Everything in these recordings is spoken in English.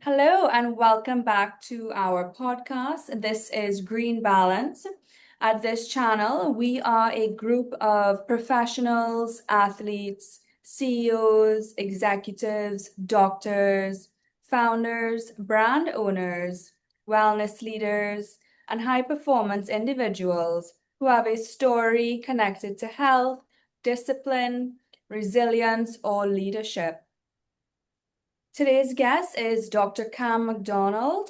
Hello and welcome back to our podcast. This is Green Balance. At this channel, we are a group of professionals, athletes, CEOs, executives, doctors, founders, brand owners, wellness leaders, and high performance individuals who have a story connected to health, discipline, resilience, or leadership. Today's guest is Dr. Cam McDonald.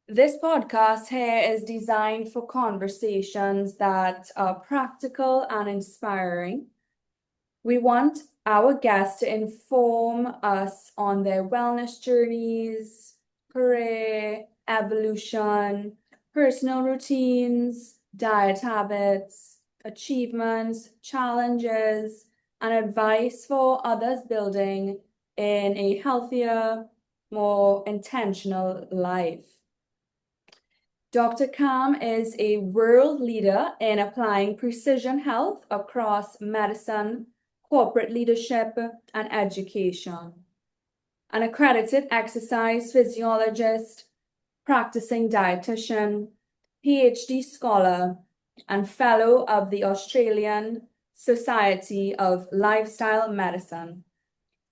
This podcast here is designed for conversations that are practical and inspiring. We want our guests to inform us on their wellness journeys, career, evolution, personal routines, diet habits, achievements, challenges, and advice for others building in a healthier, more intentional life. Dr. Cam is a world leader in applying precision health across medicine, corporate leadership, and education. An accredited exercise physiologist, practicing dietitian, PhD scholar, and fellow of the Australian Society of Lifestyle Medicine.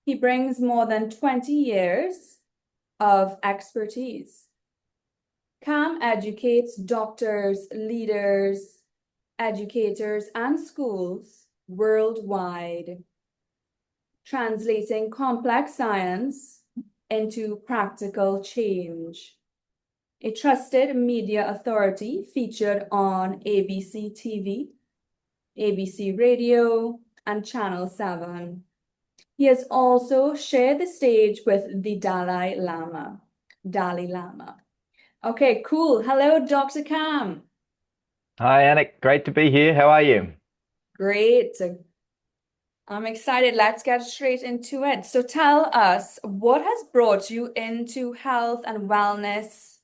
He brings more than 20 years of expertise. Cam educates doctors, leaders, educators, and schools worldwide, translating complex science into practical change. A trusted media authority featured on ABC TV, ABC Radio, and Channel 7. He has also shared the stage with the Dalai Lama. Okay, cool. Hello, Dr. Cam. Hi, Anik. Great to be here. How are you? Great. I'm excited. Let's get straight into it. So tell us, what has brought you into health and wellness?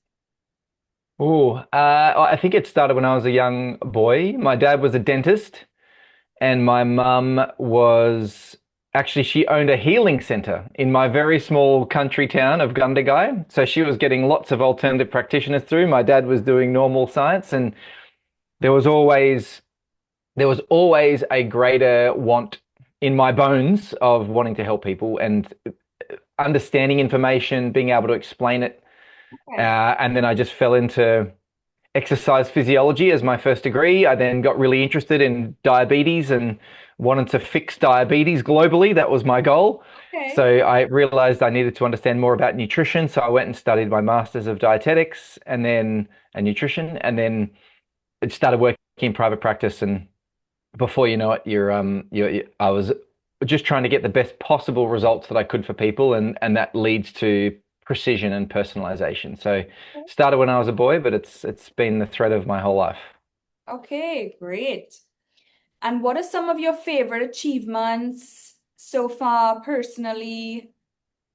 I think it started when I was a young boy. My dad was a dentist, and my mum was actually, she owned a healing center in my very small country town of Gundagai. So she was getting lots of alternative practitioners through. My dad was doing normal science, and there was always there was always a greater want in my bones of wanting to help people and understanding information, being able to explain it. Okay. And then I just fell into exercise physiology as my first degree. I then got really interested in diabetes and wanted to fix diabetes globally. That was my goal. So Okay. I realized I needed to understand more about nutrition. So I went and studied my Masters of Dietetics and then nutrition, and then it started working in private practice. And before you know it, I was just trying to get the best possible results that I could for people, and that leads to precision and personalization. So started when I was a boy, but it's been the thread of my whole life. Okay, great. And what are some of your favorite achievements so far, personally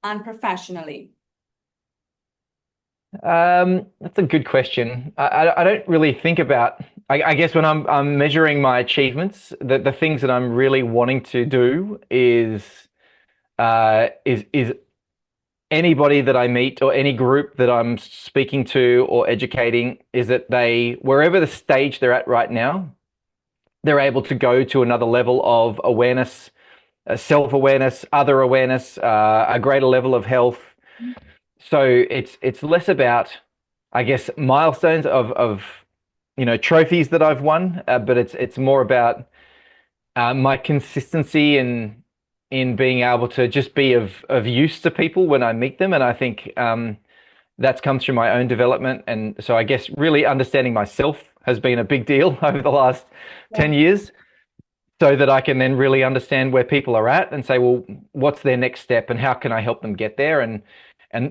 and professionally? That's a good question. I don't really think about. I guess when I'm measuring my achievements, the things that I'm really wanting to do is anybody that I meet or any group that I'm speaking to or educating, is that they, wherever the stage they're at right now, they're able to go to another level of awareness, self-awareness, other awareness, a greater level of health. So it's less about, I guess, milestones of trophies that I've won, but it's more about my consistency in being able to just be of use to people when I meet them. And I think that's come through my own development. And so I guess really understanding myself has been a big deal over the last Yeah. 10 years, so that I can then really understand where people are at and say, well, what's their next step and how can I help them get there? And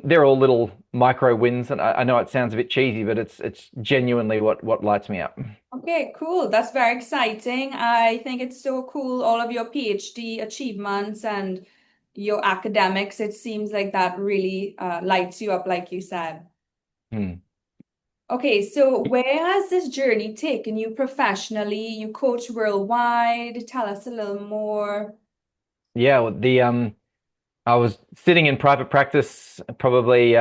they're all little micro wins. And I know it sounds a bit cheesy, but it's genuinely what lights me up. Okay, cool. That's very exciting. I think it's so cool, all of your PhD achievements and your academics. It seems like that really lights you up, like you said. Hmm. Okay, so where has this journey taken you professionally? You coach worldwide. Tell us a little more. Yeah, well, I was sitting in private practice probably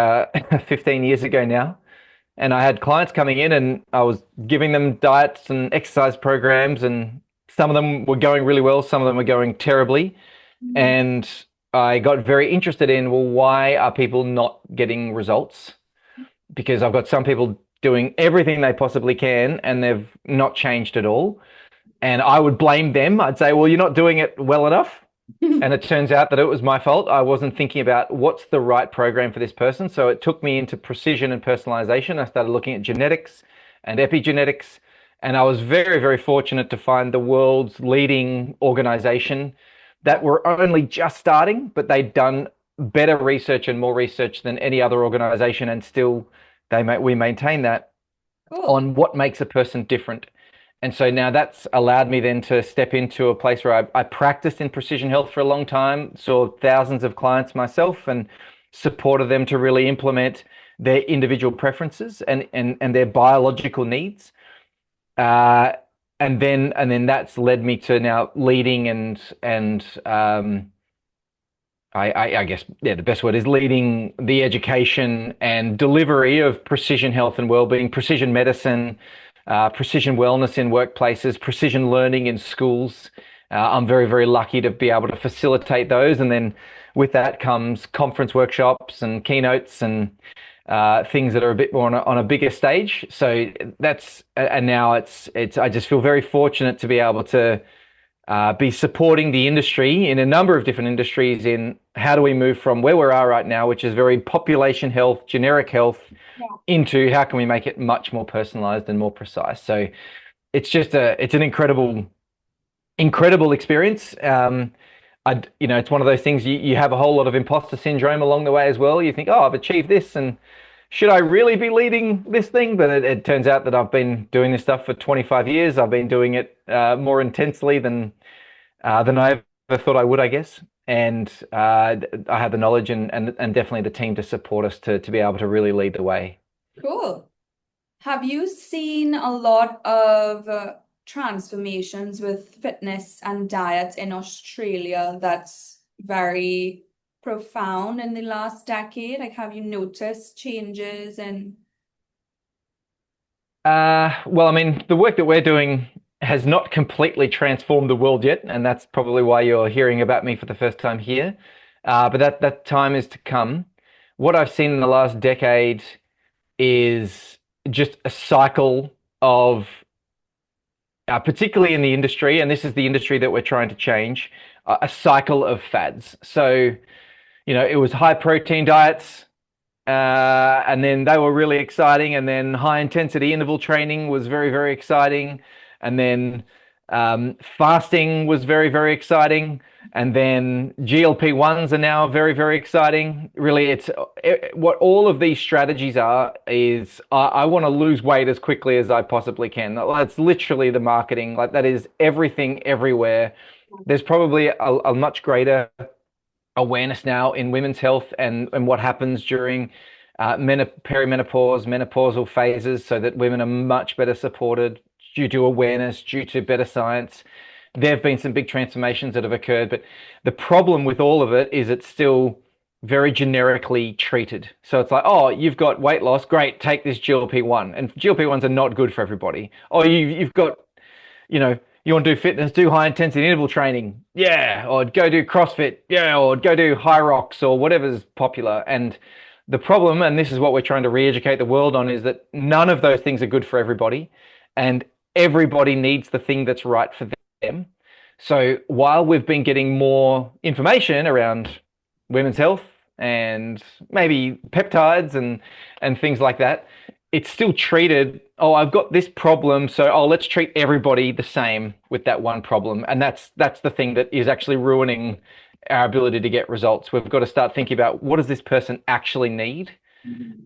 15 years ago now, and I had clients coming in, and I was giving them diets and exercise programs, and some of them were going really well, some of them were going terribly. Mm. And I got very interested in, well, why are people not getting results? Because I've got some people doing everything they possibly can and they've not changed at all. And I would blame them. I'd say, well, you're not doing it well enough. And it turns out that it was my fault. I wasn't thinking about what's the right program for this person. So it took me into precision and personalization. I started looking at genetics and epigenetics. And I was very, very fortunate to find the world's leading organization that were only just starting, but they'd done better research and more research than any other organization. And still, we maintain that Cool. on what makes a person different. And so now that's allowed me then to step into a place where I practiced in precision health for a long time, saw thousands of clients myself, and supported them to really implement their individual preferences and their biological needs. Uh, and then that's led me to now leading and I guess, yeah, the best word is leading the education and delivery of precision health and well-being, precision medicine, precision wellness in workplaces, precision learning in schools. I'm very, very lucky to be able to facilitate those. And then with that comes conference workshops and keynotes and things that are a bit more on a bigger stage. So and now I just feel very fortunate to be able to be supporting the industry in a number of different industries in how do we move from where we are right now, which is very population health, generic health, Yeah. into how can we make it much more personalized and more precise. So it's an incredible experience. It's one of those things you have a whole lot of imposter syndrome along the way as well. You think, oh, I've achieved this, and should I really be leading this thing? But it turns out that I've been doing this stuff for 25 years. I've been doing it more intensely than I ever thought I would, I guess. And I have the knowledge and definitely the team to support us to be able to really lead the way. Cool. Have you seen a lot of transformations with fitness and diet in Australia that's very profound in the last decade? Like, have you noticed changes in? Well, I mean, the work that we're doing has not completely transformed the world yet, and that's probably why you're hearing about me for the first time here. But that time is to come. What I've seen in the last decade is just a cycle of, particularly in the industry, and this is the industry that we're trying to change, a cycle of fads. So, it was high protein diets, and then they were really exciting. And then high intensity interval training was very, very exciting. And then fasting was very, very exciting. And then GLP-1s are now very, very exciting. Really, what all of these strategies are is I want to lose weight as quickly as I possibly can. That's literally the marketing. Like that is everything everywhere. There's probably a much greater awareness now in women's health and what happens during perimenopause, menopausal phases, so that women are much better supported due to awareness, due to better science. There have been some big transformations that have occurred, but the problem with all of it is it's still very generically treated. So it's like, oh, you've got weight loss, great, take this GLP-1. And GLP-1s are not good for everybody. Oh, you've got, you want to do fitness, do high intensity interval training. Yeah. Or go do CrossFit. Yeah. Or go do high rocks or whatever's popular. And the problem, and this is what we're trying to re-educate the world on, is that none of those things are good for everybody. And everybody needs the thing that's right for them. So while we've been getting more information around women's health and maybe peptides and things like that, it's still treated, oh, I've got this problem, so let's treat everybody the same with that one problem. And that's the thing that is actually ruining our ability to get results. We've got to start thinking about, what does this person actually need?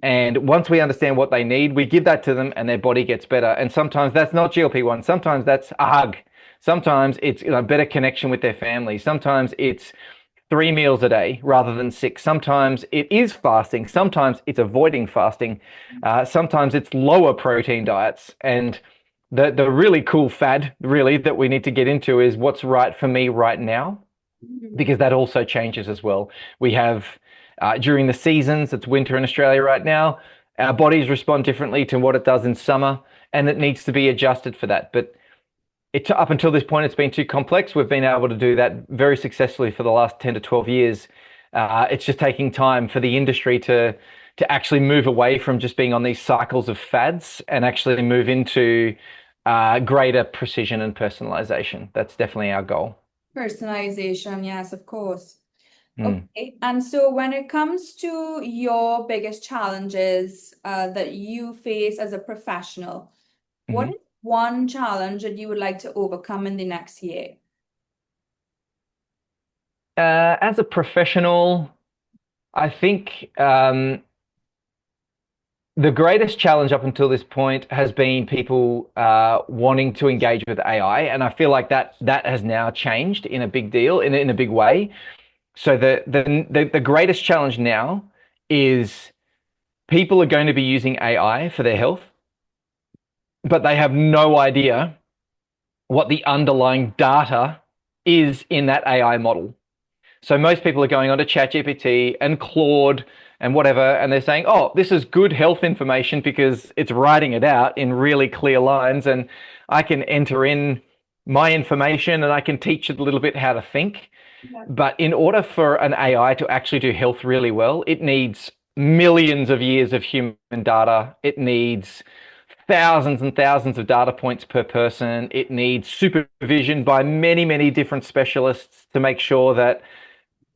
And once we understand what they need, we give that to them and their body gets better. And sometimes that's not GLP-1. Sometimes that's a hug. Sometimes it's better connection with their family. Sometimes it's 3 meals a day rather than 6. Sometimes it is fasting. Sometimes it's avoiding fasting. Sometimes it's lower protein diets. And the really cool fad, really, that we need to get into is what's right for me right now. Mhm. because that also changes as well. We have during the seasons, it's winter in Australia right now. Our bodies respond differently to what it does in summer, and it needs to be adjusted for that. But up until this point, it's been too complex. We've been able to do that very successfully for the last 10 to 12 years. It's just taking time for the industry to actually move away from just being on these cycles of fads and actually move into greater precision and personalization. That's definitely our goal. Personalization, yes, of course. Mm. Okay, and so when it comes to your biggest challenges that you face as a professional, what Mhm. is one challenge that you would like to overcome in the next year? As a professional, I think the greatest challenge up until this point has been people wanting to engage with AI, and I feel like that has now changed in a big deal, in a big way. So the greatest challenge now is people are going to be using AI for their health, but they have no idea what the underlying data is in that AI model. So most people are going onto ChatGPT and Claude and whatever, and they're saying, "Oh, this is good health information because it's writing it out in really clear lines, and I can enter in my information and I can teach it a little bit how to think." Yeah. But in order for an AI to actually do health really well, it needs millions of years of human data. It needs thousands and thousands of data points per person. It needs supervision by many, many different specialists to make sure that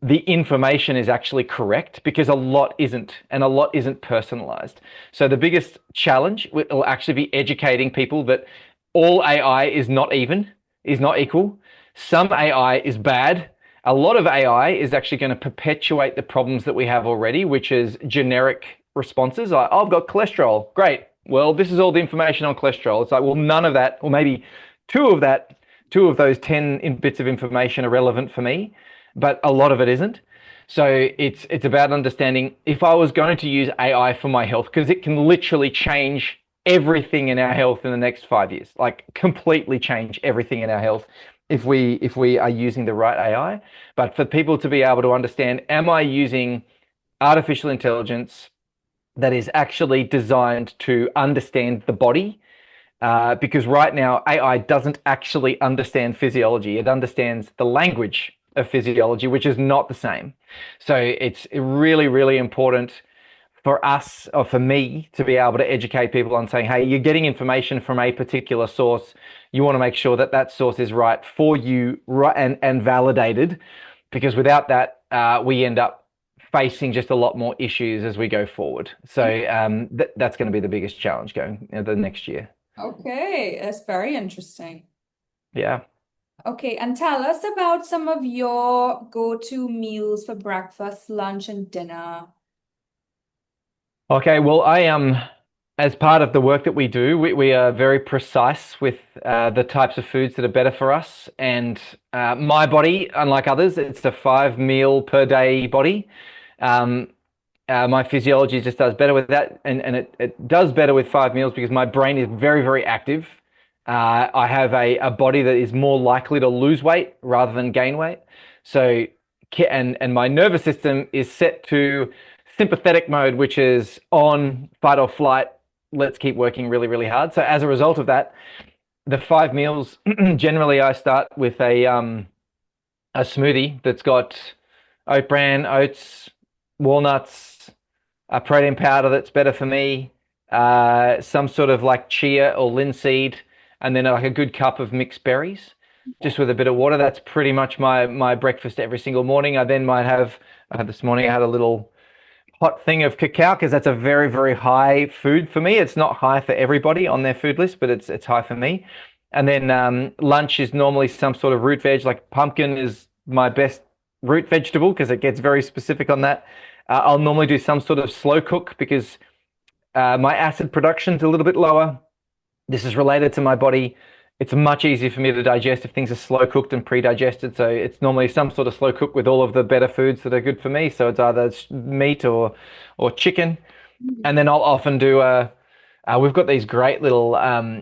the information is actually correct, because a lot isn't, and a lot isn't personalized. So the biggest challenge will actually be educating people that all AI is not equal. Some AI is bad. A lot of AI is actually going to perpetuate the problems that we have already, which is generic responses. Like, oh, I've got cholesterol. Great. Well, this is all the information on cholesterol. It's like, well, none of that, or maybe two of that, two of those 10 bits of information are relevant for me, but a lot of it isn't. So it's about understanding, if I was going to use AI for my health, because it can literally change everything in our health in the next 5 years, like completely change everything in our health if we are using the right AI. But for people to be able to understand, am I using artificial intelligence that is actually designed to understand the body, because right now AI doesn't actually understand physiology. It understands the language of physiology, which is not the same. So it's really, really important for us, or for me, to be able to educate people on saying, hey, you're getting information from a particular source. You want to make sure that that source is right for you, right, and validated, because without that, we end up facing just a lot more issues as we go forward. So that's going to be the biggest challenge going the next year. Okay, that's very interesting. Yeah. Okay, and tell us about some of your go-to meals for breakfast, lunch, and dinner. Okay. Well, as part of the work that we do, we are very precise with the types of foods that are better for us. And my body, unlike others, it's a 5 meal per day body. Um, my physiology just does better with that, and it does better with 5 meals because my brain is very, very active. I have a body that is more likely to lose weight rather than gain weight. So, and my nervous system is set to sympathetic mode, which is on fight or flight. Let's keep working really, really hard. So as a result of that, the 5 meals, generally I start with a smoothie that's got oat bran, oats, walnuts, a protein powder that's better for me, some sort of like chia or linseed, and then like a good cup of mixed berries, just with a bit of water. That's pretty much my breakfast every single morning. I then might have this morning I had a little hot thing of cacao, because that's a very, very high food for me. It's not high for everybody on their food list, but it's high for me. And then lunch is normally some sort of root veg, like pumpkin is my best root vegetable because it gets very specific on that. I'll normally do some sort of slow cook because my acid production's a little bit lower. This is related to my body. It's much easier for me to digest if things are slow cooked and pre-digested. So it's normally some sort of slow cook with all of the better foods that are good for me. So it's either meat or chicken. And then I'll often do we've got these great little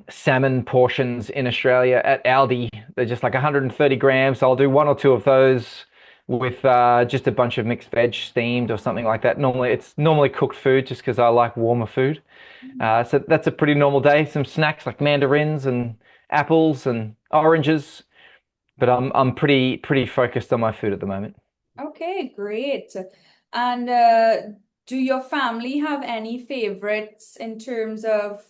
salmon portions in Australia at Aldi. They're just like 130 grams. So I'll do one or two of those. with just a bunch of mixed veg steamed or something like that. Normally, it's normally cooked food just because I like warmer food. So that's a pretty normal day. Some snacks like mandarins and apples and oranges, but I'm pretty focused on my food at the moment. Okay, great. And do your family have any favorites in terms of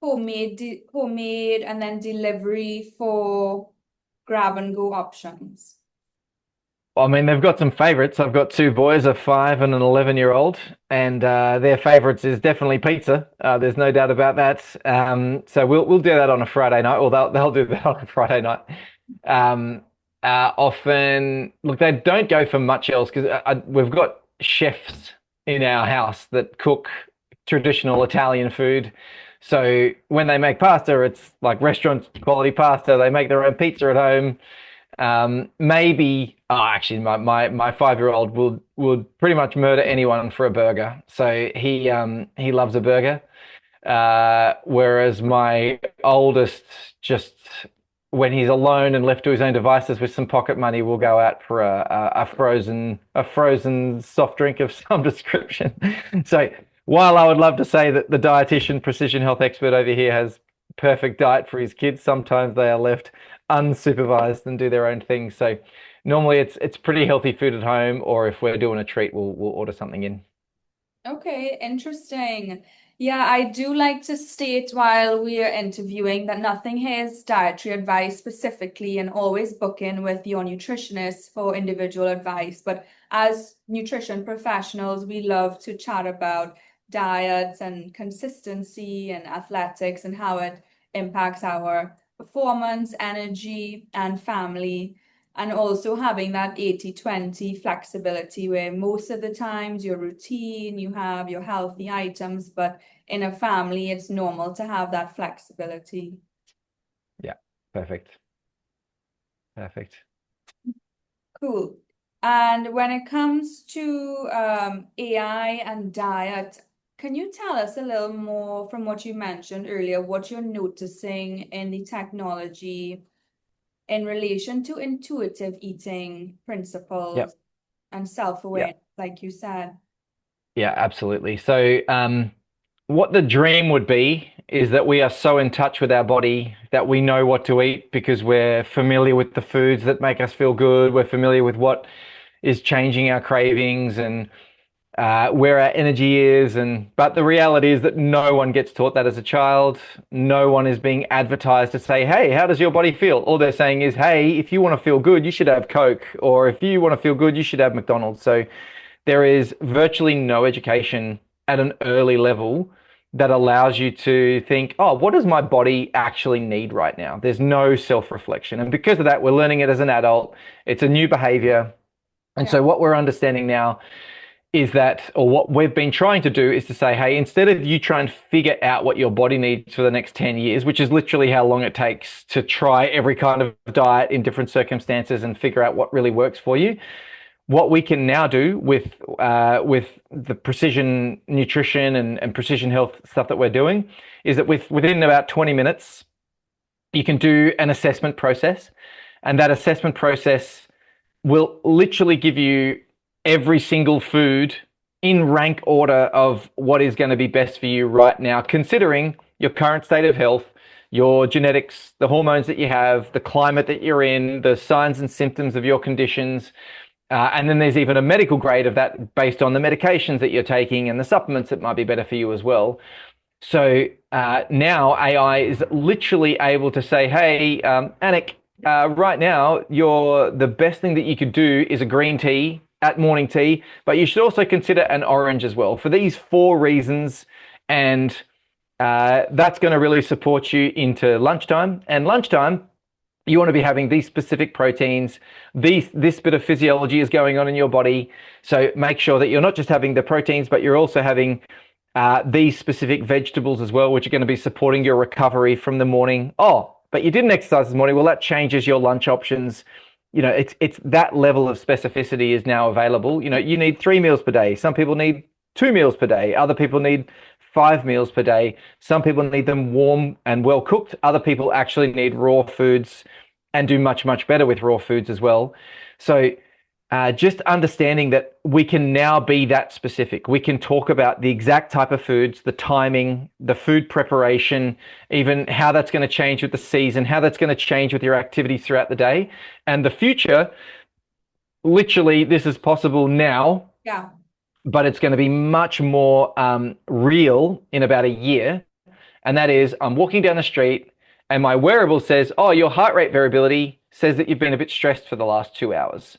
homemade and then delivery for grab and go options? I mean, they've got some favorites. I've got two boys, a 5 and an 11-year-old, and their favorites is definitely pizza. There's no doubt about that. So we'll do that on a Friday night, or they'll do that on a Friday night. Um, Often, look, they don't go for much else because we've got chefs in our house that cook traditional Italian food. So when they make pasta, it's like restaurant quality pasta. They make their own pizza at home. Maybe, actually, my 5-year-old would pretty much murder anyone for a burger. So he loves a burger. Whereas my oldest, just when he's alone and left to his own devices with some pocket money, will go out for a frozen soft drink of some description. So while I would love to say that the dietitian precision health expert over here has perfect diet for his kids, sometimes they are left unsupervised and do their own thing. So normally it's pretty healthy food at home, or if we're doing a treat, we'll order something in. Okay, interesting. Yeah, I do like to state while we are interviewing that nothing here is dietary advice specifically, and always book in with your nutritionist for individual advice. But as nutrition professionals, we love to chat about diets and consistency and athletics and how it impacts our performance, energy, and family. And also having that 80/20 flexibility where most of the times your routine, you have your healthy items, but in a family, it's normal to have that flexibility. Yeah, perfect. Perfect. Cool. And when it comes to AI and diet, can you tell us a little more from what you mentioned earlier, what you're noticing in the technology in relation to intuitive eating principles Yep. and Yeah. self-awareness, like you said? Yeah, absolutely. So, what the dream would be is that we are so in touch with our body that we know what to eat because we're familiar with the foods that make us feel good. We're familiar with what is changing our cravings and where our energy is. But the reality is that no one gets taught that as a child. No one is being advertised to say, "Hey, how does your body feel?" All they're saying is, "Hey, if you want to feel good, you should have Coke," or "If you want to feel good, you should have McDonald's." So there is virtually no education at an early level that allows you to think, oh, what does my body actually need right now? There's no self-reflection. And because of that, we're learning it as an adult. It's a new behavior. And Yeah. so what we're understanding now is that, or what we've been trying to do is to say, hey, instead of you trying to figure out what your body needs for the next 10 years, which is literally how long it takes to try every kind of diet in different circumstances and figure out what really works for you, what we can now do with the precision nutrition and precision health stuff that we're doing is that within about 20 minutes, you can do an assessment process, and that assessment process will literally give you every single food in rank order of what is going to be best for you right now, considering your current state of health, your genetics, the hormones that you have, the climate that you're in, the signs and symptoms of your conditions, and then there's even a medical grade of that based on the medications that you're taking and the supplements that might be better for you as well. So now AI is literally able to say, hey, Anik, right now, the best thing that you could do is a green tea at morning tea, but you should also consider an orange as well for these four reasons. And that's going to really support you into lunchtime. And lunchtime, you want to be having these specific proteins. This bit of physiology is going on in your body. So make sure that you're not just having the proteins, but you're also having these specific vegetables as well, which are going to be supporting your recovery from the morning. Oh, but you didn't exercise this morning. Well, that changes your lunch options. It's that level of specificity is now available. You need 3 meals per day. Some people need 2 meals per day. Other people need 5 meals per day. Some people need them warm and well cooked. Other people actually need raw foods and do much, much better with raw foods as well. So just understanding that we can now be that specific. We can talk about the exact type of foods, the timing, the food preparation, even how that's going to change with the season, how that's going to change with your activities throughout the day. And the future, literally, this is possible now, Yeah. but it's going to be much more real in about a year. And that is, I'm walking down the street and my wearable says, oh, your heart rate variability says that you've been a bit stressed for the last 2 hours.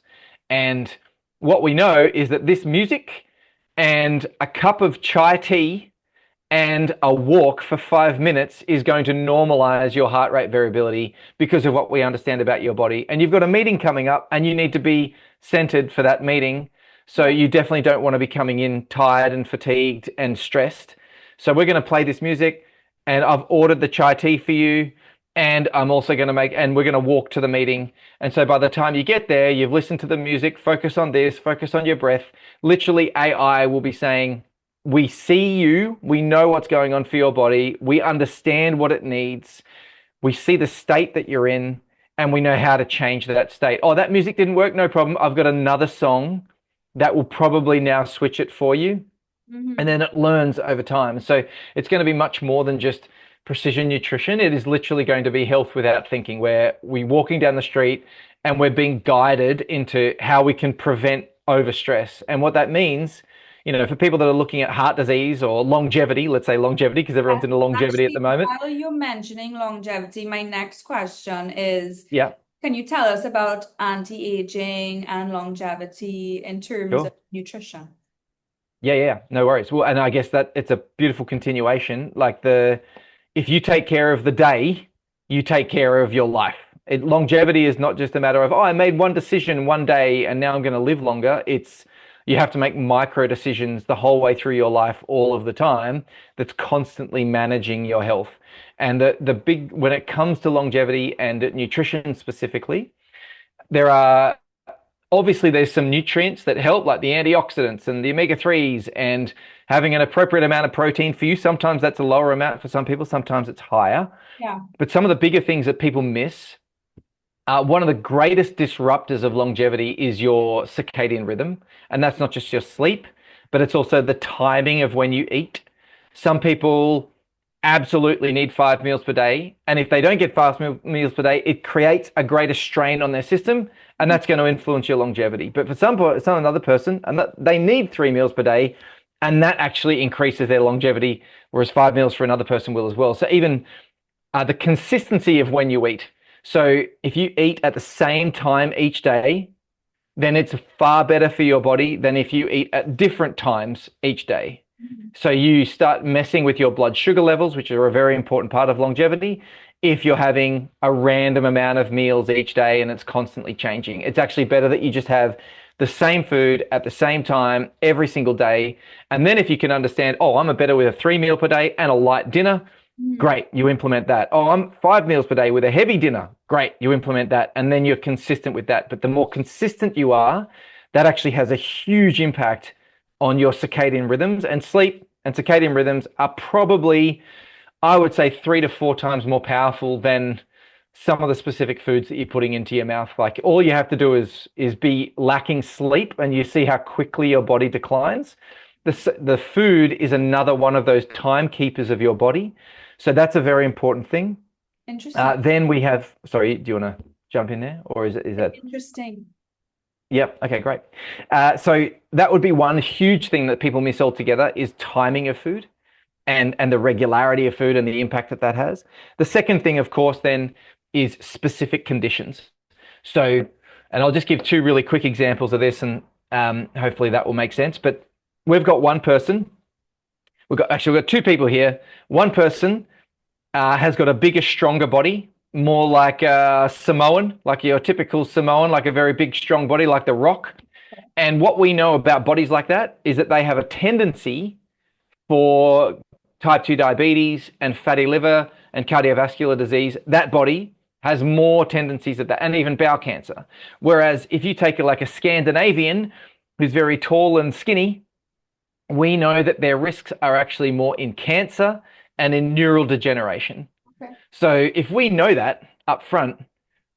And what we know is that this music and a cup of chai tea and a walk for 5 minutes is going to normalize your heart rate variability because of what we understand about your body. And you've got a meeting coming up and you need to be centered for that meeting. So you definitely don't want to be coming in tired and fatigued and stressed. So we're going to play this music, and I've ordered the chai tea for you. And I'm also going to and we're going to walk to the meeting. And so by the time you get there, you've listened to the music, focus on this, focus on your breath. Literally, AI will be saying, we see you, we know what's going on for your body, we understand what it needs, we see the state that you're in, and we know how to change that state. Oh, that music didn't work, no problem. I've got another song that will probably now switch it for you. And then it learns over time. So it's going to be much more than just precision nutrition. It is literally going to be health without thinking, where we're walking down the street and we're being guided into how we can prevent overstress. And what that means, for people that are looking at heart disease or longevity, let's say longevity, because everyone's into longevity at the Actually, moment. while you're mentioning longevity, my next question is, Yeah, can you tell us about anti-aging and longevity in terms of sure. nutrition? Yeah, no worries. Well, and I guess that it's a beautiful continuation. If you take care of the day, you take care of your life. Longevity is not just a matter of, oh, I made one decision one day and now I'm going to live longer. You have to make micro decisions the whole way through your life, all of the time, that's constantly managing your health. And when it comes to longevity and nutrition specifically, there are obviously there's some nutrients that help, like the antioxidants and the omega-3s, and having an appropriate amount of protein for you. Sometimes that's a lower amount for some people, sometimes it's higher. Yeah. But some of the bigger things that people miss, one of the greatest disruptors of longevity is your circadian rhythm. And that's not just your sleep, but it's also the timing of when you eat. Some people absolutely need 5 meals per day. And if they don't get meals per day, it creates a greater strain on their system, and that's going to influence your longevity. But for some another person, they need 3 meals per day, and that actually increases their longevity, whereas 5 meals for another person will as well. So even the consistency of when you eat. So if you eat at the same time each day, then it's far better for your body than if you eat at different times each day. So you start messing with your blood sugar levels, which are a very important part of longevity, if you're having a random amount of meals each day and it's constantly changing. It's actually better that you just have the same food at the same time every single day. And then if you can understand, oh, I'm better with a 3 meal per day and a light dinner, great, you implement that. Oh, I'm 5 meals per day with a heavy dinner. Great, you implement that. And then you're consistent with that. But the more consistent you are, that actually has a huge impact on your circadian rhythms. And sleep and circadian rhythms are probably, I would say, 3 to 4 times more powerful than some of the specific foods that you're putting into your mouth. Like, all you have to do is be lacking sleep, and you see how quickly your body declines. The food is another one of those timekeepers of your body. So that's a very important thing. Interesting. Then we have, sorry, do you want to jump in there, or is that? Interesting. Yep. Okay, great. So that would be one huge thing that people miss altogether, is timing of food and the regularity of food and the impact that that has. The second thing, of course, then is specific conditions. So, and I'll just give two really quick examples of this, and hopefully that will make sense. But we've got one person. We've got two people here. One person has got a bigger, stronger body, more like a Samoan, like your typical Samoan, like a very big, strong body, like The Rock. And what we know about bodies like that is that they have a tendency for type 2 diabetes and fatty liver and cardiovascular disease. That body has more tendencies of that, and even bowel cancer. Whereas if you take like a Scandinavian who's very tall and skinny, we know that their risks are actually more in cancer and in neural degeneration. Okay. So if we know that up front,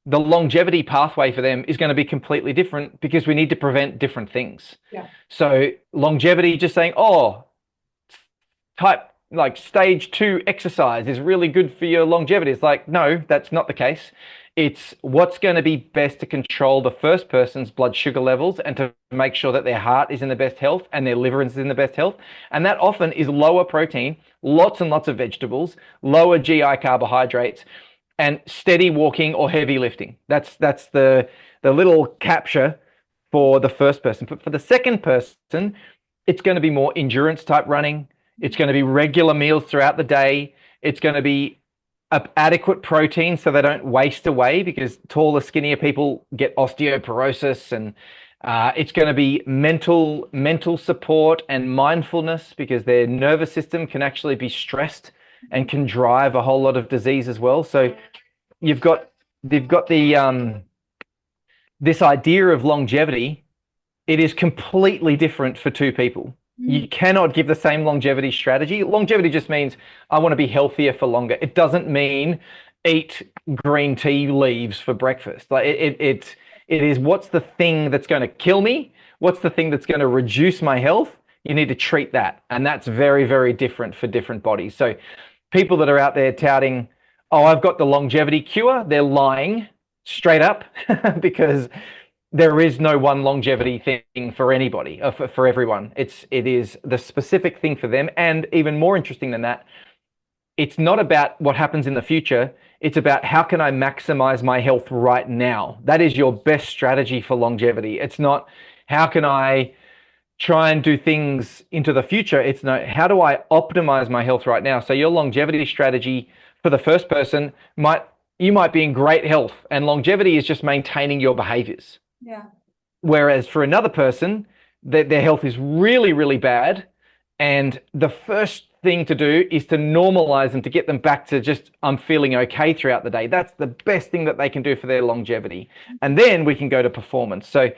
the longevity pathway for them is going to be completely different because we need to prevent different things. Yeah. So longevity, just saying, oh, type like stage 2 exercise is really good for your longevity. It's like, no, that's not the case. It's what's going to be best to control the first person's blood sugar levels and to make sure that their heart is in the best health and their liver is in the best health. And that often is lower protein, lots and lots of vegetables, lower GI carbohydrates, and steady walking or heavy lifting. That's the little capture for the first person. But for the second person, it's going to be more endurance type running. It's going to be regular meals throughout the day. It's going to be adequate protein so they don't waste away, because taller, skinnier people get osteoporosis. And it's going to be mental support and mindfulness, because their nervous system can actually be stressed and can drive a whole lot of disease as well. So they've got the this idea of longevity. It is completely different for two people. You cannot give the same longevity strategy. Longevity just means I want to be healthier for longer. It doesn't mean eat green tea leaves for breakfast. Like it is, what's the thing that's going to kill me? What's the thing that's going to reduce my health? You need to treat that. And that's very, very different for different bodies. So people that are out there touting, oh, I've got the longevity cure, they're lying straight up because there is no one longevity thing for anybody, for everyone. It is the specific thing for them. And even more interesting than that, it's not about what happens in the future. It's about how can I maximize my health right now? That is your best strategy for longevity. It's not how can I try and do things into the future. It's no, how do I optimize my health right now? So your longevity strategy for the first person you might be in great health, and longevity is just maintaining your behaviors. Yeah. Whereas for another person, their health is really, really bad. And the first thing to do is to normalize them, to get them back to just, I'm feeling okay throughout the day. That's the best thing that they can do for their longevity. And then we can go to performance. So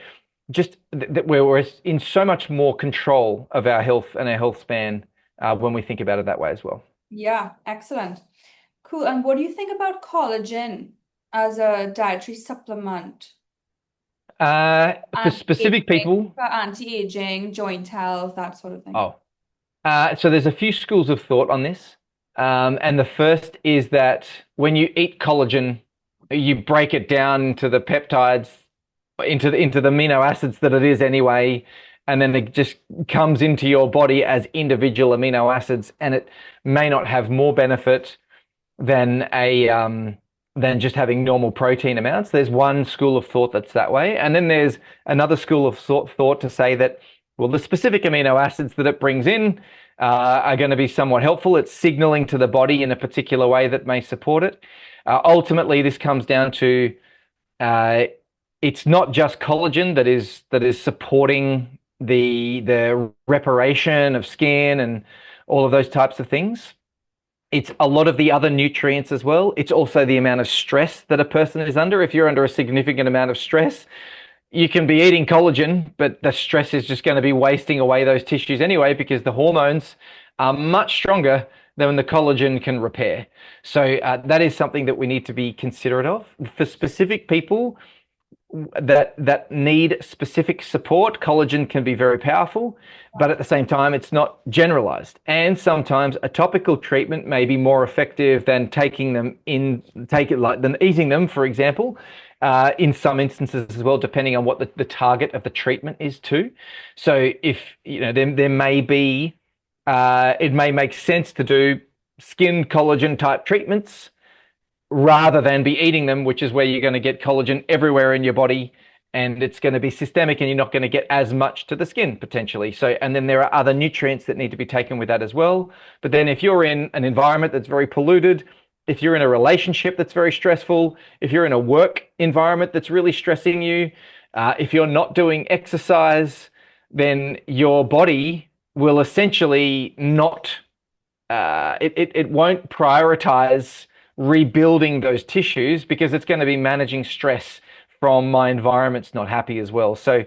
just that we're in so much more control of our health and our health span when we think about it that way as well. Yeah, excellent. Cool. And what do you think about collagen as a dietary supplement? For specific people, For anti-aging, joint health, that sort of thing. So there's a few schools of thought on this. And the first is that when you eat collagen, you break it down into the peptides, into the amino acids that it is anyway, and then it just comes into your body as individual amino acids, and it may not have more benefit than just having normal protein amounts. There's one school of thought that's that way. And then there's another school of thought to say that, well, the specific amino acids that it brings in are going to be somewhat helpful. It's signaling to the body in a particular way that may support it. Ultimately, this comes down to it's not just collagen that is supporting the reparation of skin and all of those types of things. It's a lot of the other nutrients as well. It's also the amount of stress that a person is under. If you're under a significant amount of stress, you can be eating collagen, but the stress is just going to be wasting away those tissues anyway, because the hormones are much stronger than the collagen can repair. So that is something that we need to be considerate of. For specific people that need specific support, collagen can be very powerful, but at the same time, it's not generalized. And sometimes a topical treatment may be more effective than than eating them, for example, in some instances as well, depending on what the target of the treatment is too. So if, there may be, it may make sense to do skin collagen type treatments rather than be eating them, which is where you're going to get collagen everywhere in your body, and it's going to be systemic, and you're not going to get as much to the skin potentially. So, and then there are other nutrients that need to be taken with that as well. But then if you're in an environment that's very polluted, if you're in a relationship that's very stressful, if you're in a work environment that's really stressing you, if you're not doing exercise, then your body will essentially not, it won't prioritize rebuilding those tissues, because it's going to be managing stress from my environment's not happy as well. So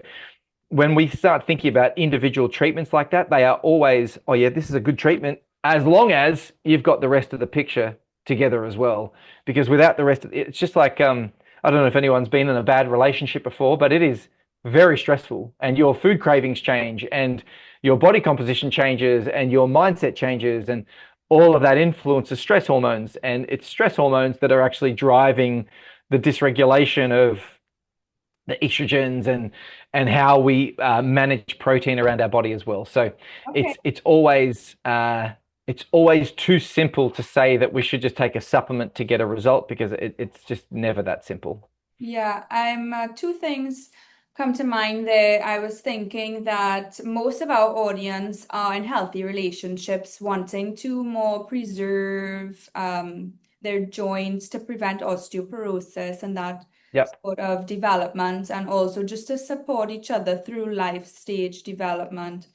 when we start thinking about individual treatments like that, they are always, oh yeah, this is a good treatment, as long as you've got the rest of the picture together as well. Because without the rest of it, it's just like, I I don't know if anyone's been in a bad relationship before, but it is very stressful, and your food cravings change, and your body composition changes, and your mindset changes, and all of that influences stress hormones. And it's stress hormones that are actually driving the dysregulation of the estrogens and how we manage protein around our body as well. So Okay. it's always too simple to say that we should just take a supplement to get a result, because it's just never that simple. Yeah, I'm two things come to mind there. I was thinking that most of our audience are in healthy relationships, wanting to more preserve their joints to prevent osteoporosis and that Yep. sort of development, and also just to support each other through life stage development.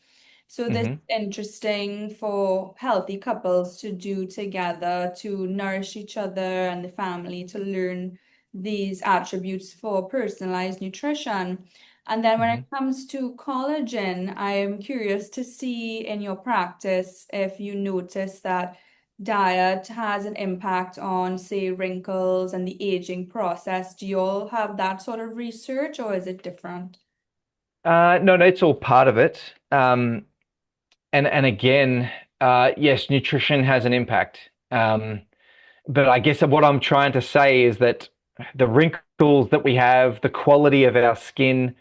So this is Hmm. interesting for healthy couples to do together to nourish each other and the family to learn these attributes for personalized nutrition. And then when it Hmm. comes to collagen, I am curious to see in your practice if you notice that diet has an impact on, say, wrinkles and the aging process. Do you all have that sort of research or is it different? No, no, it's all part of it. And again, yes, nutrition has an impact. But I guess what I'm trying to say is that the wrinkles that we have, the quality of our skin,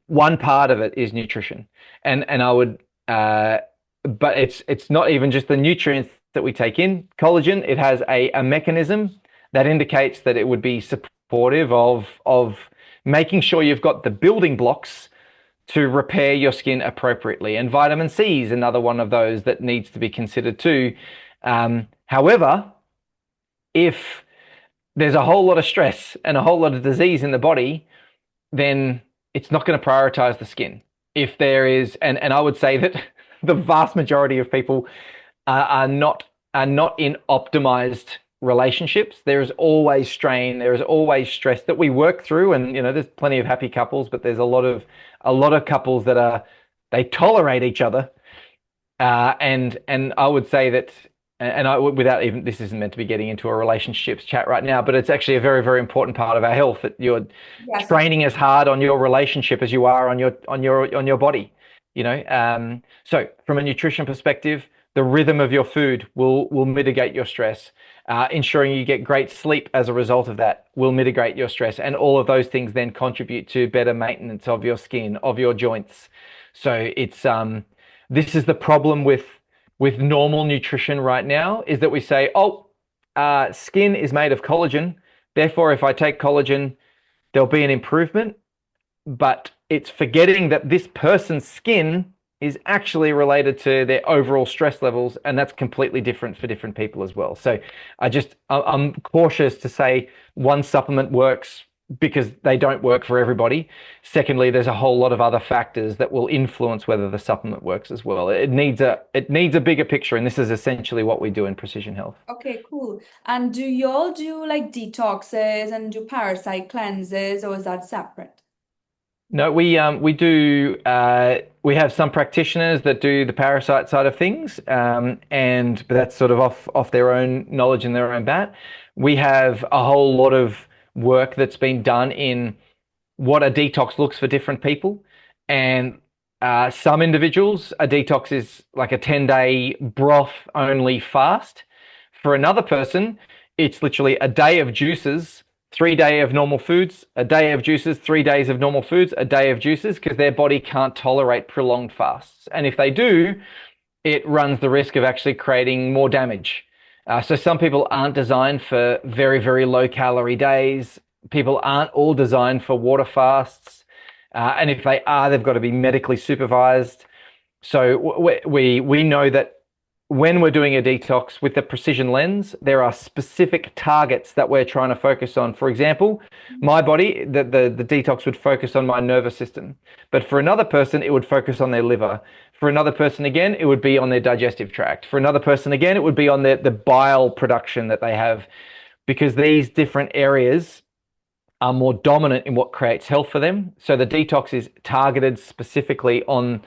one part of it is nutrition. And I would, but it's not even just the nutrients that we take in. Collagen, it has a mechanism that indicates that it would be supportive of making sure you've got the building blocks to repair your skin appropriately. And vitamin C is another one of those that needs to be considered too. However, if there's a whole lot of stress and a whole lot of disease in the body, then it's not going to prioritize the skin. If there is, and I would say that the vast majority of people are not in optimized relationships. There is always strain, there is always stress that we work through, and there's plenty of happy couples, but there's a lot of couples that they tolerate each other, and I would say that, and I without even, this isn't meant to be getting into a relationships chat right now, but it's actually a very, very important part of our health, that you're Yes, training as hard on your relationship as you are on your body. So from a nutrition perspective, the rhythm of your food will mitigate your stress. Ensuring you get great sleep as a result of that will mitigate your stress, and all of those things then contribute to better maintenance of your skin, of your joints. So this is the problem with normal nutrition right now, is that we say, oh, skin is made of collagen, therefore if I take collagen, there'll be an improvement, but it's forgetting that this person's skin is actually related to their overall stress levels, and that's completely different for different people as well. So I'm cautious to say one supplement works, because they don't work for everybody. Secondly, there's a whole lot of other factors that will influence whether the supplement works as well. It needs a bigger picture, and this is essentially what we do in precision health. okay, cool. And do y'all do like detoxes and do parasite cleanses, or is that separate? No, we do. We have some practitioners that do the parasite side of things, but that's sort of off their own knowledge and their own bat. We have a whole lot of work that's been done in what a detox looks for different people, and some individuals, a detox is like a 10-day broth only fast. For another person, it's literally a day of juices, 3 day of normal foods, a day of juices, 3 days of normal foods, a day of juices, because their body can't tolerate prolonged fasts. And if they do, it runs the risk of actually creating more damage. So some people aren't designed for very, very low calorie days. People aren't all designed for water fasts. And if they are, they've got to be medically supervised. So we know that when we're doing a detox with the precision lens, there are specific targets that we're trying to focus on. For example, my body, the detox would focus on my nervous system. But for another person, it would focus on their liver. For another person again, it would be on their digestive tract. For another person again, it would be on the bile production that they have, because these different areas are more dominant in what creates health for them. So the detox is targeted specifically on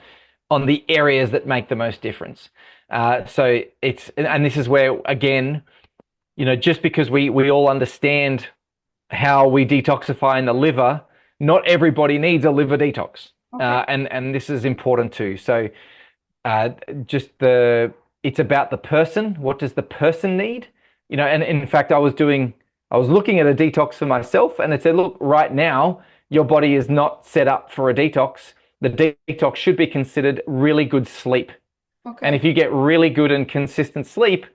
the areas that make the most difference. So and this is where, again, just because we all understand how we detoxify in the liver, not everybody needs a liver detox. Okay. And this is important too. So uh, just the it's about the person. What does the person need? And in fact, I was looking at a detox for myself, and it said, look, right now your body is not set up for a detox. The detox should be considered really good sleep. And Okay. if you get really good and consistent sleep,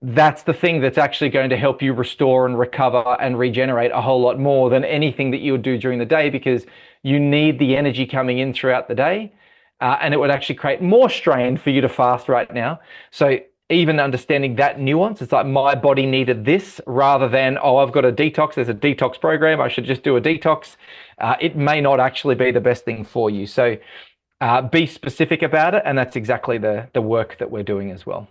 that's the thing that's actually going to help you restore and recover and regenerate a whole lot more than anything that you would do during the day, because you need the energy coming in throughout the day. And it would actually create more strain for you to fast right now. So even understanding that nuance, it's like my body needed this rather than, oh, I've got a detox. There's a detox program. I should just do a detox. It may not actually be the best thing for you. So be specific about it. And that's exactly the work that we're doing as well.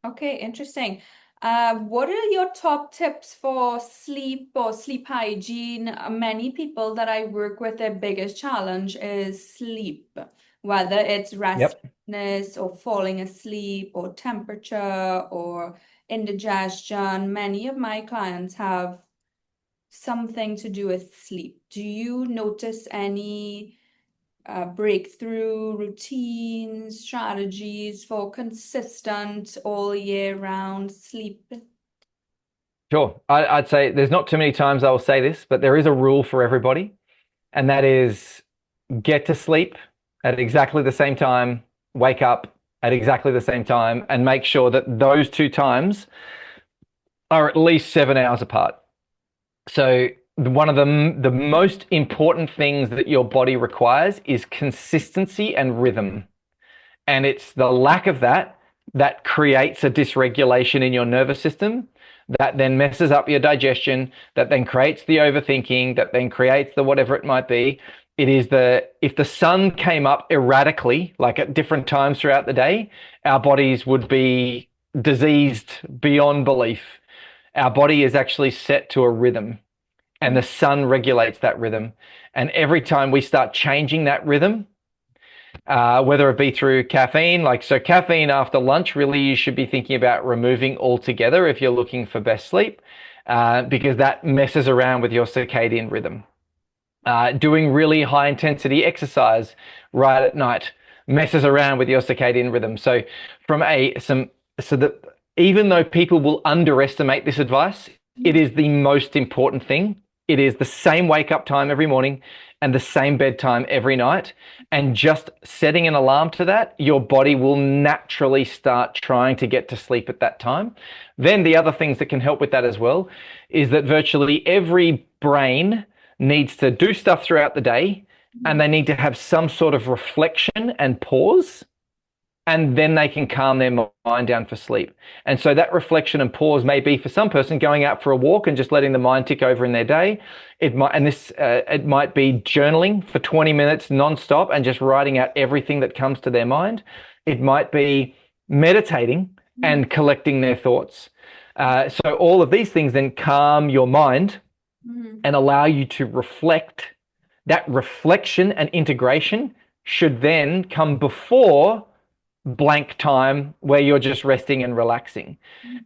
Okay, interesting. What are your top tips for sleep or sleep hygiene? Many people that I work with, their biggest challenge is sleep, whether it's Yep. restlessness or falling asleep or temperature or indigestion. Many of my clients have something to do with sleep. Do you notice any breakthrough routines, strategies for consistent all year round sleep? Sure. I'd say there's not too many times I will say this, but there is a rule for everybody, and that is get to sleep at exactly the same time, wake up at exactly the same time, and make sure that those two times are at least 7 hours apart. So one of the most important things that your body requires is consistency and rhythm. And it's the lack of that that creates a dysregulation in your nervous system that then messes up your digestion, that then creates the overthinking, that then creates the whatever it might be. It is if the sun came up erratically, like at different times throughout the day, our bodies would be diseased beyond belief. Our body is actually set to a rhythm, and the sun regulates that rhythm. And every time we start changing that rhythm, whether it be through caffeine, like so caffeine after lunch, really you should be thinking about removing altogether if you're looking for best sleep, because that messes around with your circadian rhythm. Doing really high intensity exercise right at night messes around with your circadian rhythm. So from a some so that even though people will underestimate this advice, it is the most important thing. It is the same wake up time every morning and the same bedtime every night. And just setting an alarm to that, your body will naturally start trying to get to sleep at that time. Then the other things that can help with that as well is that virtually every brain needs to do stuff throughout the day, and they need to have some sort of reflection and pause, and then they can calm their mind down for sleep. And so that reflection and pause may be for some person going out for a walk and just letting the mind tick over in their day. It might be journaling for 20 minutes nonstop and just writing out everything that comes to their mind. It might be meditating and collecting their thoughts. So all of these things then calm your mind Mhm. and allow you to reflect. That reflection and integration should then come before blank time where you're just resting and relaxing.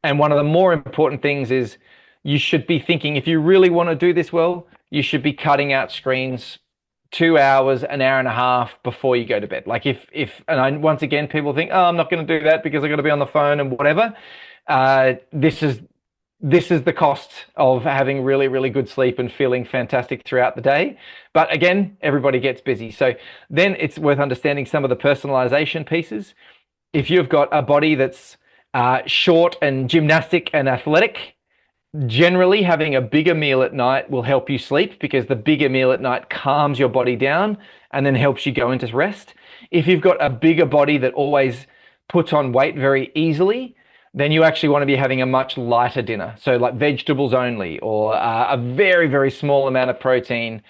And one of the more important things is you should be thinking, if you really want to do this well, you should be cutting out screens 2 hours, an hour and a half before you go to bed. Like once again, people think, oh, I'm not going to do that because I'm going to be on the phone and whatever. This is the cost of having really, really good sleep and feeling fantastic throughout the day. But again, everybody gets busy. So then it's worth understanding some of the personalization pieces. If you've got a body that's short and gymnastic and athletic, generally having a bigger meal at night will help you sleep, because the bigger meal at night calms your body down and then helps you go into rest. If you've got a bigger body that always puts on weight very easily, then you actually want to be having a much lighter dinner. So like vegetables only, or a very, very small amount of protein,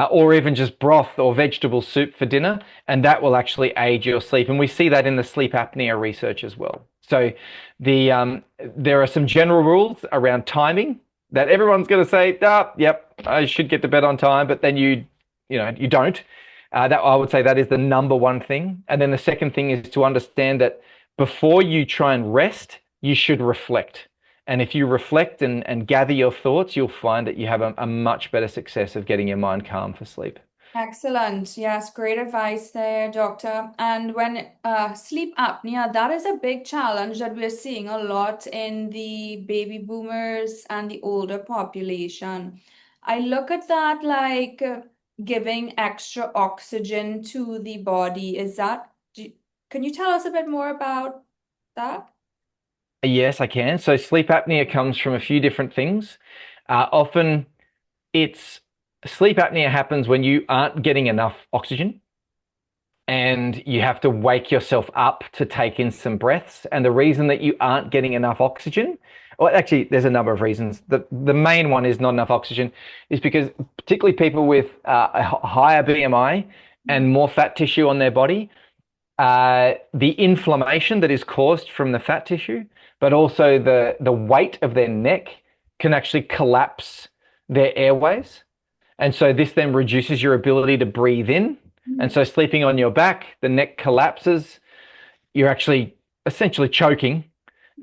or even just broth or vegetable soup for dinner. And that will actually aid your sleep. And we see that in the sleep apnea research as well. So there are some general rules around timing that everyone's going to say, yep, I should get to bed on time, but then you don't. That I would say that is the number one thing. And then the second thing is to understand that before you try and rest, you should reflect. And if you reflect and gather your thoughts, you'll find that you have a much better success of getting your mind calm for sleep. Excellent. Yes, great advice there, doctor. And when sleep apnea, that is a big challenge that we're seeing a lot in the baby boomers and the older population. I look at that like giving extra oxygen to the body. Can you tell us a bit more about that? Yes, I can. So sleep apnea comes from a few different things. Often it's sleep apnea happens when you aren't getting enough oxygen and you have to wake yourself up to take in some breaths. And the reason that you aren't getting enough oxygen, well, actually, there's a number of reasons. The main one is not enough oxygen, is because particularly people with a higher BMI and more fat tissue on their body, the inflammation that is caused from the fat tissue, but also the weight of their neck can actually collapse their airways. And so this then reduces your ability to breathe in. And so sleeping on your back, the neck collapses. You're actually essentially choking,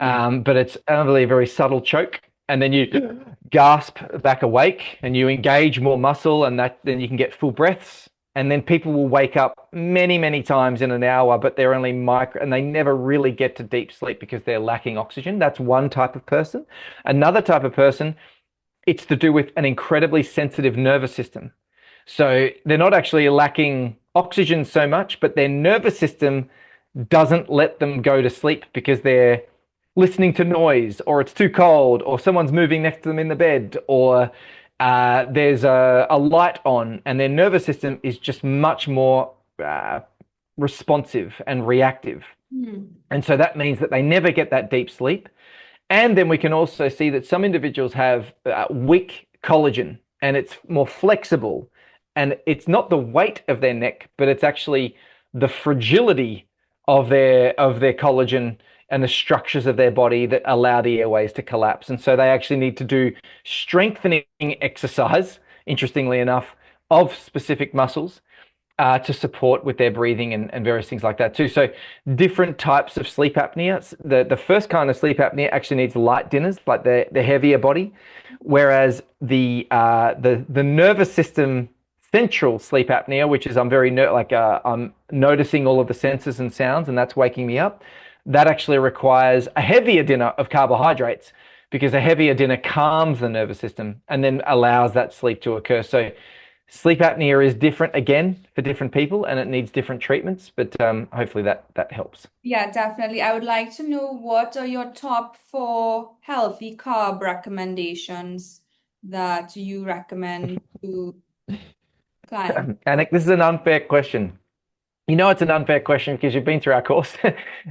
but it's only a very subtle choke. And then you gasp back awake and you engage more muscle, and then you can get full breaths. And then people will wake up many, many times in an hour, but they're only micro, and they never really get to deep sleep because they're lacking oxygen. That's one type of person. Another type of person, it's to do with an incredibly sensitive nervous system. So they're not actually lacking oxygen so much, but their nervous system doesn't let them go to sleep because they're listening to noise, or it's too cold, or someone's moving next to them in the bed, or there's a light on, and their nervous system is just much more responsive and reactive. Hmm. And so that means that they never get that deep sleep. And then we can also see that some individuals have weak collagen, and it's more flexible. And it's not the weight of their neck, but it's actually the fragility of their collagen and the structures of their body that allow the airways to collapse. And so they actually need to do strengthening exercise, interestingly enough, of specific muscles to support with their breathing and various things like that too. So different types of sleep apnea. The first kind of sleep apnea actually needs light dinners, like the heavier body, whereas the nervous system central sleep apnea, which is I'm noticing all of the senses and sounds, and that's waking me up. That actually requires a heavier dinner of carbohydrates because a heavier dinner calms the nervous system and then allows that sleep to occur. So sleep apnea is different again for different people, and it needs different treatments, but hopefully that helps. Yeah, definitely. I would like to know what are your top four healthy carb recommendations that you recommend to clients? Anik, this is an unfair question. You know it's an unfair question because you've been through our course.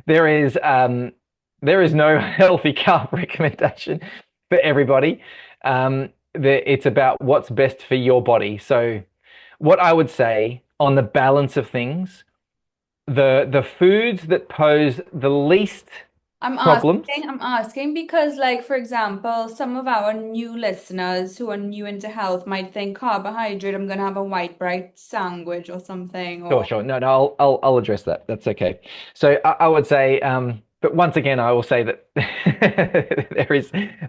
There is there is no healthy carb recommendation for everybody. It's about what's best for your body. So what I would say on the balance of things, the foods that pose the least problems. I'm asking because, like, for example, some of our new listeners who are new into health might think carbohydrate, I'm gonna have a white bread sandwich or something, Sure, or sure. No, no, I'll address that. That's okay. So I would say, but once again, I will say that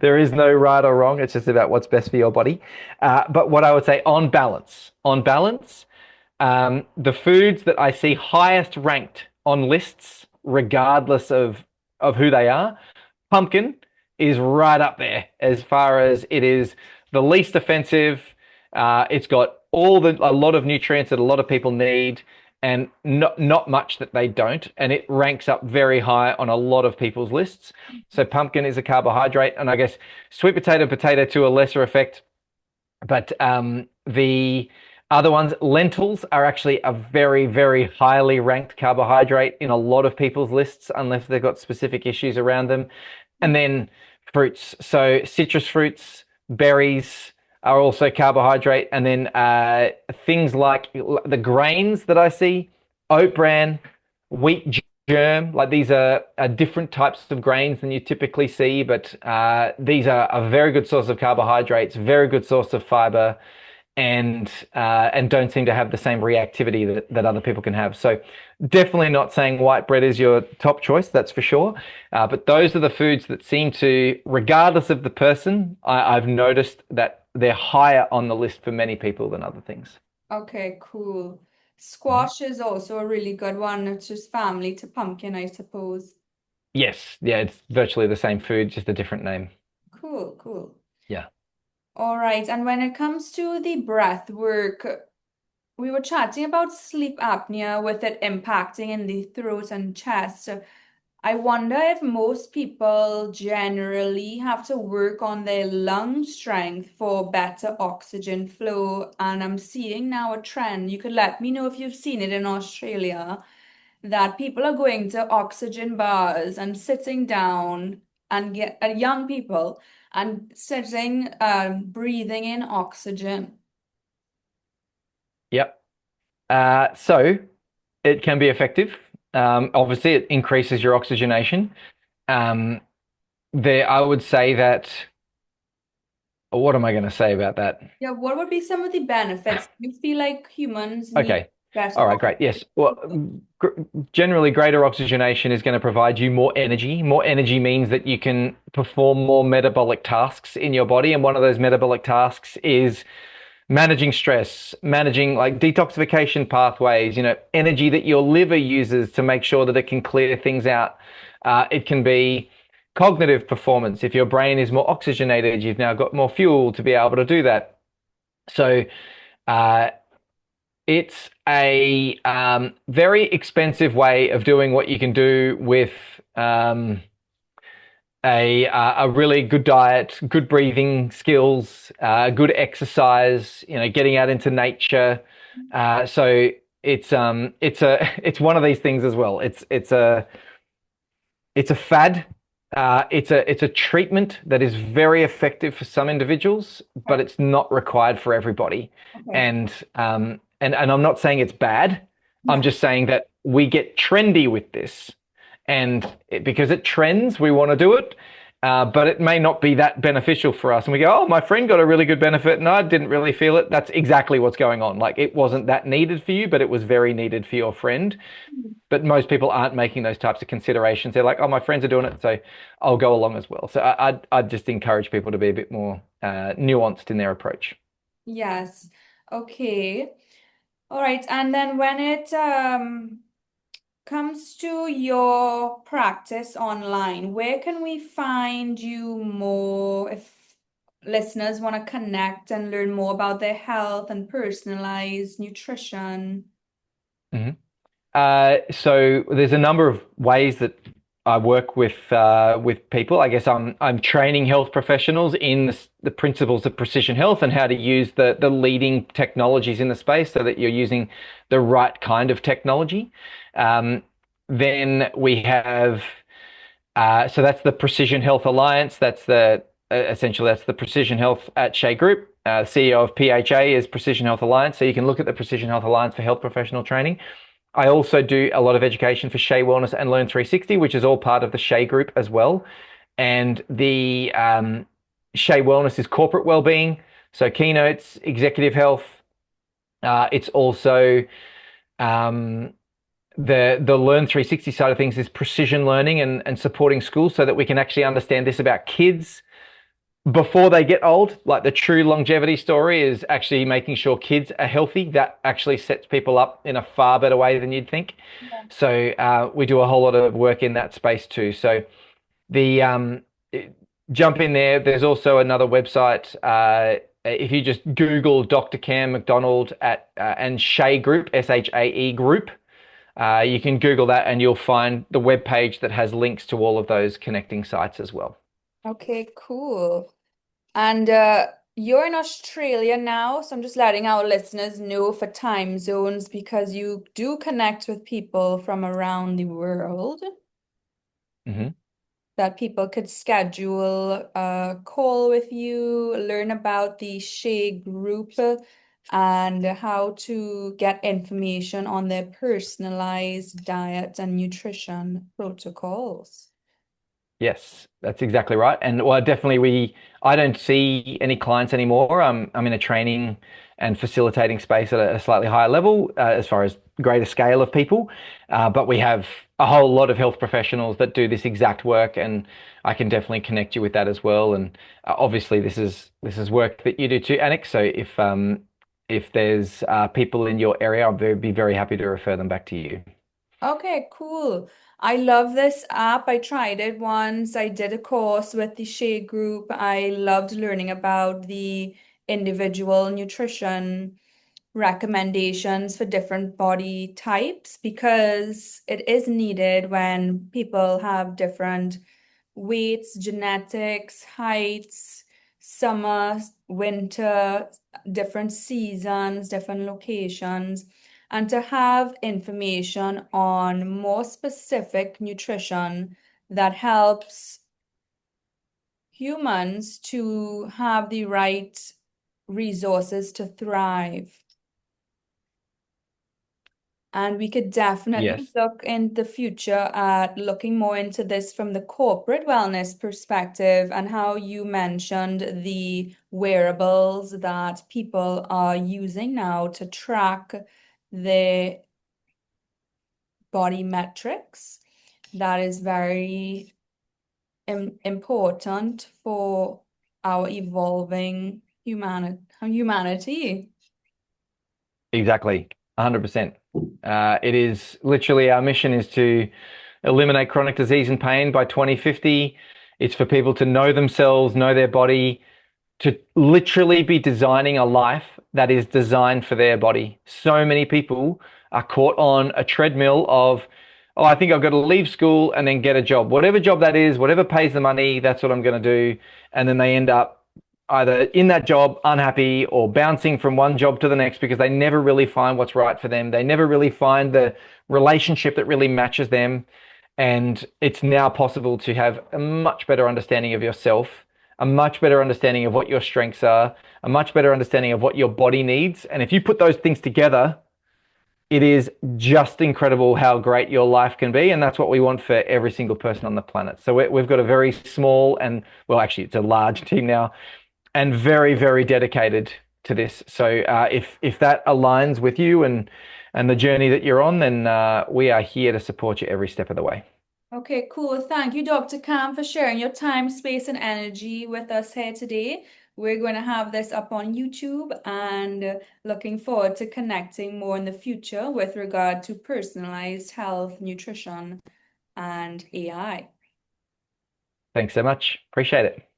there is no right or wrong. It's just about what's best for your body. But what I would say on balance, the foods that I see highest ranked on lists, regardless of who they are, pumpkin is right up there as far as it is the least offensive. It's got a lot of nutrients that a lot of people need, and not much that they don't. And it ranks up very high on a lot of people's lists. So pumpkin is a carbohydrate, and I guess sweet potato to a lesser effect. But the other ones, lentils, are actually a very, very highly ranked carbohydrate in a lot of people's lists, unless they've got specific issues around them. And then fruits. So citrus fruits, berries are also carbohydrate. And then things like the grains that I see, oat bran, wheat germ, like these are different types of grains than you typically see, but these are a very good source of carbohydrates, very good source of fiber, and don't seem to have the same reactivity that other people can have. So definitely not saying white bread is your top choice, that's for sure. But those are the foods that seem to, regardless of the person, I've noticed that they're higher on the list for many people than other things. Okay, cool. Mhm. Squash is also a really good one. It's just family to pumpkin, I suppose. Yes, yeah, it's virtually the same food, just a different name. Cool, cool. Yeah. All right. And when it comes to the breath work, we were chatting about sleep apnea with it impacting in the throat and chest. I wonder if most people generally have to work on their lung strength for better oxygen flow. And I'm seeing now a trend. You could let me know if you've seen it in Australia, that people are going to oxygen bars and sitting down and get young people and sitting, breathing in oxygen. Yep. So it can be effective. Obviously, it increases your oxygenation. Um, I would say that. What am I going to say about that? Yeah, what would be some of the benefits? You feel like humans need Okay. better All right, great. oxygen. Yes. Well, gr generally, greater oxygenation is going to provide you more energy. More energy means that you can perform more metabolic tasks in your body. And one of those metabolic tasks is managing stress, managing like detoxification pathways, energy that your liver uses to make sure that it can clear things out. It can be cognitive performance. If your brain is more oxygenated, you've now got more fuel to be able to do that. So, uh, it's a very expensive way of doing what you can do with um, a really good diet, good breathing skills, good exercise. Getting out into nature. So it's one of these things as well. It's a fad. It's a treatment that is very effective for some individuals, but Okay. it's not required for everybody. Okay. And I'm not saying it's bad. I'm Yeah. just saying that we get trendy with this, and because it trends, we want to do it. But it may not be that beneficial for us. And we go, oh, my friend got a really good benefit and I didn't really feel it. That's exactly what's going on. Like it wasn't that needed for you, but it was very needed for your friend. But most people aren't making those types of considerations. They're like, oh, my friends are doing it, so I'll go along as well. So I'd just encourage people to be a bit more nuanced in their approach. Yes. Okay. All right. And then when it comes to your practice online, where can we find you more if listeners want to connect and learn more about their health and personalized nutrition? Mhm. So there's a number of ways that I work with people. I guess I'm training health professionals in the principles of precision health and how to use the leading technologies in the space so that you're using the right kind of technology. Um, then we have so that's the Precision Health Alliance. That's the essentially that's the Precision Health at Shea Group. CEO of PHA is Precision Health Alliance. So you can look at the Precision Health Alliance for health professional training. I also do a lot of education for Shea Wellness and Learn 360, which is all part of the Shea Group as well. And the Shea Wellness is corporate well-being, so keynotes, executive health. It's also um, the Learn 360 side of things is precision learning and supporting schools so that we can actually understand this about kids before they get old. Like the true longevity story is actually making sure kids are healthy. That actually sets people up in a far better way than you'd think. So we do a whole lot of work in that space too. So the jump in there. There's also another website. If you just Google Dr. Cam McDonald and Shea Group, SHAE Group, you can Google that and you'll find the web page that has links to all of those connecting sites as well. Okay, cool. And you're in Australia now, so I'm just letting our listeners know for time zones because you do connect with people from around the world, Mhm. that people could schedule a call with you, learn about the Shea group and how to get information on their personalized diet and nutrition protocols. Yes, that's exactly right. And well, definitely I don't see any clients anymore. I'm in a training and facilitating space at a slightly higher level as far as greater scale of people. But we have a whole lot of health professionals that do this exact work, and I can definitely connect you with that as well. And obviously, this is work that you do too, Annick. So if there's people in your area, be very happy to refer them back to you. Okay, cool. I love this app. I tried it once. I did a course with the Shea Group. I loved learning about the individual nutrition recommendations for different body types because it is needed when people have different weights, genetics, heights, summer, winter, different seasons, different locations, and to have information on more specific nutrition that helps humans to have the right resources to thrive. And we could definitely Yes. look in the future at looking more into this from the corporate wellness perspective and how you mentioned the wearables that people are using now to track their body metrics. That is very important for our evolving humanity. Exactly, 100%. It is literally our mission is to eliminate chronic disease and pain by 2050. It's for people to know themselves, know their body, to literally be designing a life that is designed for their body. So many people are caught on a treadmill of, oh, I think I've got to leave school and then get a job. Whatever job that is, whatever pays the money, that's what I'm going to do. And then they end up either in that job unhappy or bouncing from one job to the next because they never really find what's right for them. They never really find the relationship that really matches them. And it's now possible to have a much better understanding of yourself, a much better understanding of what your strengths are, a much better understanding of what your body needs. And if you put those things together, it is just incredible how great your life can be. And that's what we want for every single person on the planet. So we've got a very small and, well, actually, it's a large team now and very, very dedicated to this. So if that aligns with you and the journey that you're on, then we are here to support you every step of the way. Okay, cool. Thank you, Dr. Cam, for sharing your time, space, and energy with us here today. We're going to have this up on YouTube and looking forward to connecting more in the future with regard to personalized health, nutrition, and AI. Thanks so much. Appreciate it.